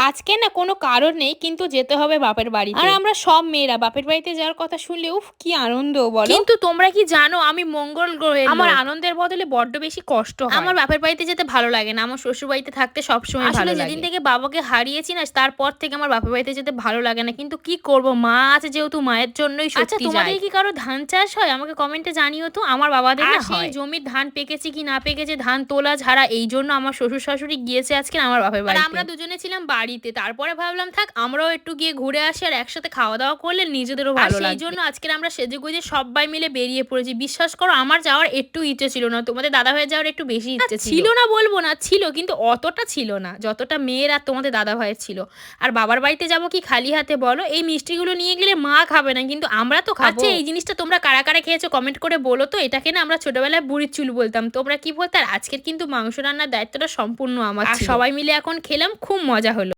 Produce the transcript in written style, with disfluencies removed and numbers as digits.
আজকে না কোনো কারণ নেই, কিন্তু যেতে হবে বাপের বাড়িতে। আর আমরা সব মেয়েরা বাপের বাড়িতে যাওয়ার কথা শুনলে উফ কি আনন্দ বলো। কিন্তু তোমরা কি জানো আমি মঙ্গল গ্রহে, আমার আনন্দের বদলে বড্ড বেশি কষ্ট হয়। আমার বাপের বাড়িতে যেতে ভালো লাগে না, আমার শ্বশুর বাড়িতে থাকতে সবসময় ভালো লাগে। যেদিন থেকে বাবাকে হারিয়েছি না, তারপর থেকে আমার বাপের বাড়িতে যেতে ভালো লাগে না, কিন্তু কি করব, মা আছে যেহেতু মায়ের জন্যই সত্যি যাই। তোমাদের কি কারো ধান চাষ হয় আমাকে কমেন্টে জানিও তো। আমার বাবাদের না হয়। জমির ধান পেকেছে কি না পেকেছে, ধান তোলা ছাড়া, এই জন্য আমার শ্বশুর শাশুড়ি গিয়েছে আজকে আমার বাপের বাড়িতে। আমরা দুজনে ছিলাম বাড়িতে, তারপরে ভাবলাম থাক আমরাও একটু গিয়ে ঘুরে আসি, আর একসাথে খাওয়া দাওয়া করলে নিজেদেরও ভালো লাগে। সেই জন্য আজকে আমরা সেজে গুজে সবাই মিলে বেরিয়ে পড়েছি। বিশ্বাস করো আমার যাওয়ার একটু ইচ্ছে ছিল না, তোমাদের দাদা ভাইয়ের যাওয়ার একটু বেশি ইচ্ছে ছিল না, বলবো না ছিল, কিন্তু অতটা ছিল না যতটা মেয়ের আর তোমাদের দাদা ভাইয়ের ছিল। আর বাবার বাড়িতে যাবো কি খালি হাতে বলো, এই মিষ্টিগুলো নিয়ে গেলে মা খাবে না, কিন্তু আমরা তো খাবো। আচ্ছা এই জিনিসটা তোমরা কারা কারা খেয়েছো কমেন্ট করে বলো তো। এটাকে না আমরা ছোটবেলায় বুড়ির চুল বলতাম, তোমরা কি বলতে। আর আজকের কিন্তু মাংস রান্নার দায়িত্বটা সম্পূর্ণ আমার, সবাই মিলে এখন খেলাম, খুব মজা হলো।